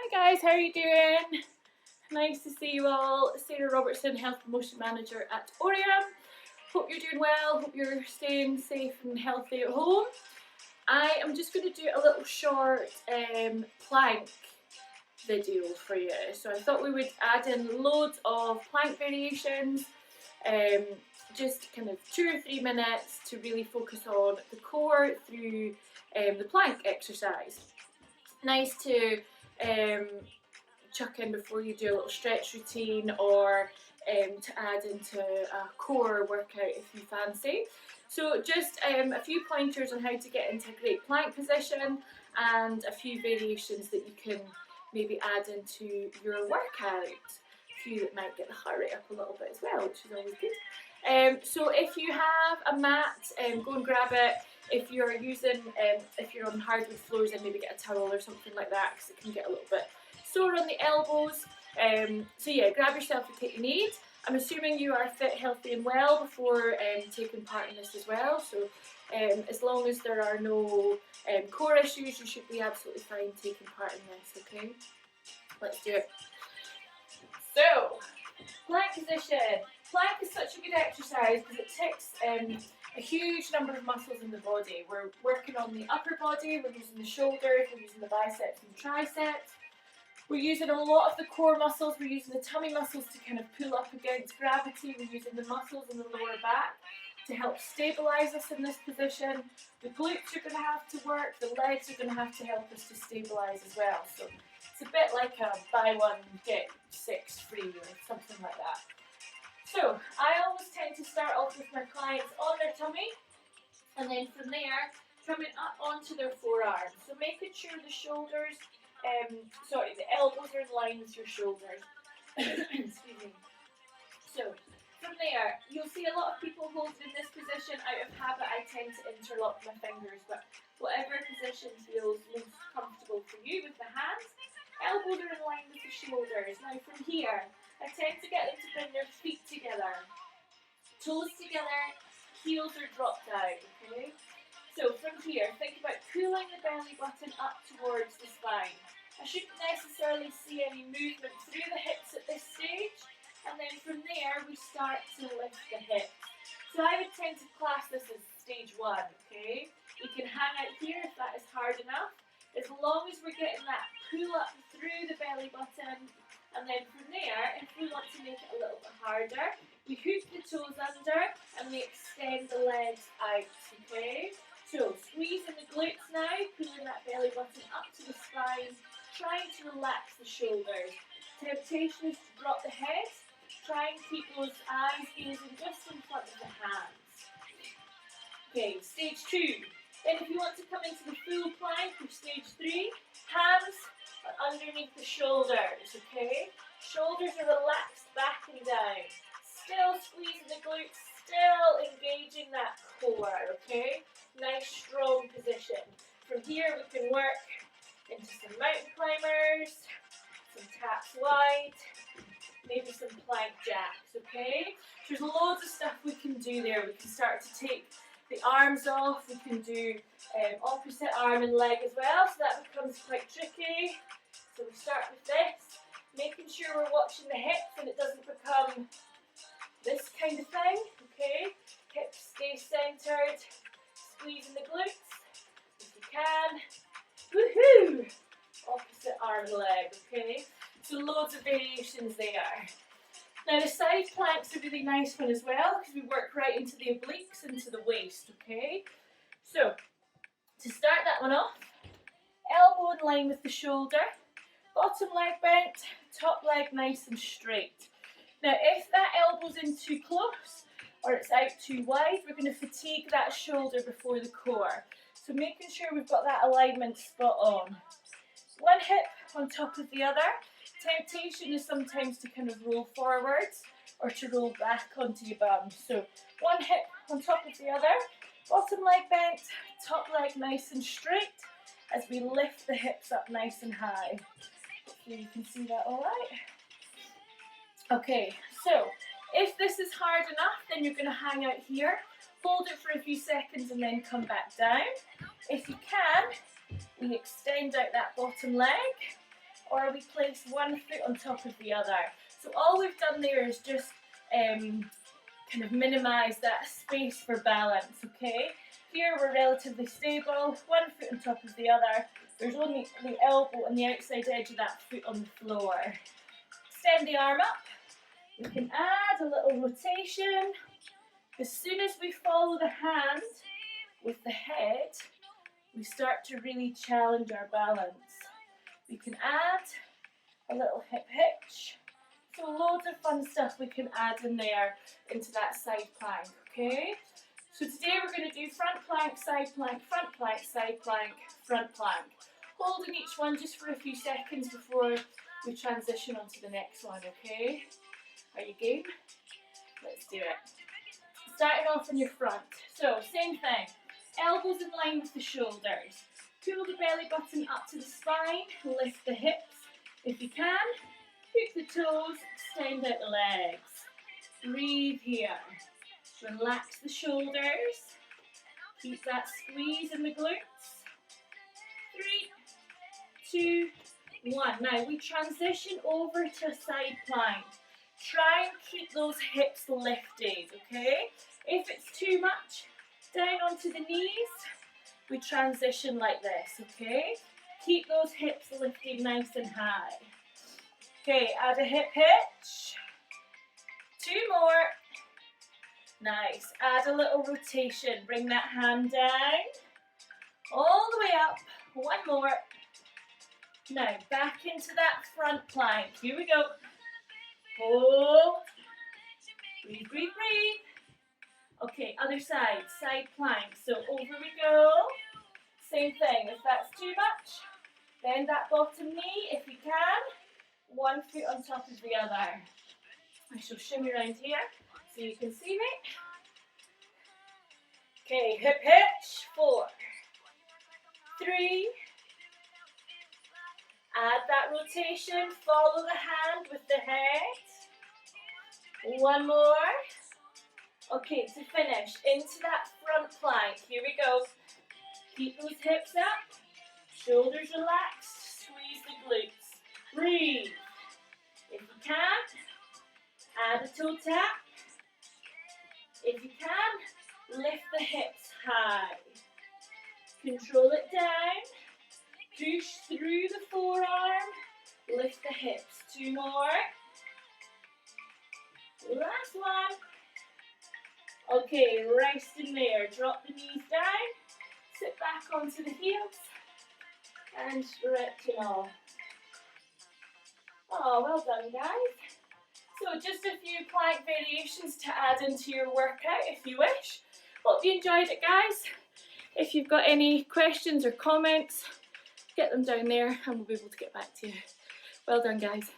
Hi guys, how are you doing? Nice to see you all. Sarah Robertson, Health Promotion Manager at Oriam. Hope you're doing well, hope you're staying safe and healthy at home. I am just going to do a little short plank video for you. So I thought we would add in loads of plank variations, just kind of 2 or 3 minutes to really focus on the core through the plank exercise. Nice to chuck in before you do a little stretch routine or to add into a core workout if you fancy. So just a few pointers on how to get into a great plank position and a few variations that you can maybe add into your workout. A few that might get the heart rate up a little bit as well, which is always good. So if you have a mat, go and grab it. If you're if you're on hardwood floors, then maybe get a towel or something like that because it can get a little bit sore on the elbows. So yeah, grab yourself the kit you need. I'm assuming you are fit, healthy and well before taking part in this as well. So as long as there are no core issues, you should be absolutely fine taking part in this, okay? Let's do it. So, plank position. Plank is such a good exercise because it ticks a huge number of muscles in the body. We're working on the upper body, we're using the shoulders, we're using the biceps and triceps. We're using a lot of the core muscles, we're using the tummy muscles to kind of pull up against gravity, we're using the muscles in the lower back to help stabilise us in this position. The glutes are going to have to work, the legs are going to have to help us to stabilise as well. So it's a bit like a buy one, get 6 free or something like that. So I always tend to start off with my clients on their tummy and then from there coming up onto their forearms. So making sure the shoulders, the elbows are in line with your shoulders. Excuse me. So from there, you'll see a lot of people hold in this position. Out of habit, I tend to interlock my fingers, but whatever position feels most comfortable for you with the hands. Elbows are in line with the shoulders. Now from here, I tend to get them to bring their feet together. Toes together, heels are dropped down, okay? So from here, think about pulling the belly button up towards the spine. I shouldn't necessarily see any movement through the hips at this stage, and then from there we start to lift the hips. So I would tend to class this as stage 1, okay? You can hang out here if that is hard enough, as long as we're getting that pull up through the belly button, and then from there, if we want to make it a little bit harder, we hook the toes under and we extend the legs out, okay? So squeezing the glutes now, pulling that belly button up to the spine, trying to relax the shoulders. Temptation is to drop the head. Try and keep those eyes gazing just in front of the hands. Okay, stage 2. Then if you want to come into the full plank for stage 3, hands are underneath the shoulders, okay? Shoulders are relaxed back and down. Still squeezing the glutes, still engaging that core, okay? Nice strong position. From here we can work into some mountain climbers, some taps wide, maybe some plank jacks, okay? There's loads of stuff we can do there. We can start to take the arms off, we can do opposite arm and leg as well, so that becomes quite tricky. So we start with this, making sure we're watching the hips and it doesn't become this kind of thing, okay? Hips stay centered, squeezing the glutes, if you can. Woohoo! Opposite arm and leg, okay? So loads of variations there. Now the side planks are a really nice one as well because we work right into the obliques, into the waist, okay? So, to start that one off, elbow in line with the shoulder, bottom leg bent, top leg nice and straight. Now if that elbow's in too close or it's out too wide, we're going to fatigue that shoulder before the core. So making sure we've got that alignment spot on. One hip on top of the other. Temptation is sometimes to kind of roll forwards or to roll back onto your bum. So one hip on top of the other, bottom leg bent, top leg nice and straight as we lift the hips up nice and high. Hopefully you can see that all right. Okay, so if this is hard enough, then you're going to hang out here, hold it for a few seconds and then come back down. If you can, we extend out that bottom leg or we place one foot on top of the other. So all we've done there is just kind of minimise that space for balance, okay? Here we're relatively stable, one foot on top of the other. There's only the elbow and the outside edge of that foot on the floor. Extend the arm up. We can add a little rotation. As soon as we follow the hand with the head, we start to really challenge our balance. We can add a little hip hitch. So loads of fun stuff we can add in there into that side plank, okay? So today we're going to do front plank, side plank, front plank, side plank, front plank. Holding each one just for a few seconds before we transition on to the next one, okay? Are you game? Let's do it. Starting off in your front. So same thing. Elbows in line with the shoulders. Pull the belly button up to the spine. Lift the hips if you can. Hook the toes, extend out the legs. Breathe here. Relax the shoulders. Keep that squeeze in the glutes. 3, 2, 1. Now we transition over to a side plank. Try and keep those hips lifted, okay? If it's too much, down onto the knees, we transition like this, okay? Keep those hips lifted nice and high. Okay, add a hip hitch. 2 more. Nice. Add a little rotation. Bring that hand down. All the way up. 1 more. Now, back into that front plank. Here we go. Hold. Breathe, breathe, breathe. Okay, other side. Side plank. So over we go. Same thing. If that's too much, bend that bottom knee if you can. 1 foot on top of the other. I shall shimmy around here so you can see me. Okay, hip hitch. 4, 3. Add that rotation. Follow the hand with the head. 1 more. Okay, to finish, into that front plank. Here we go. Keep those hips up. Shoulders relaxed. Squeeze the glutes. Breathe. If you can, add a toe tap. If you can, lift the hips high. Control it down. Push through the forearm. Lift the hips. 2 more. Last one. Okay, rest in there. Drop the knees down. Sit back onto the heels. And stretch it off. Oh, well done, guys. So just a few plank variations to add into your workout if you wish. Hope you enjoyed it, guys. If you've got any questions or comments, get them down there and we'll be able to get back to you. Well done, guys.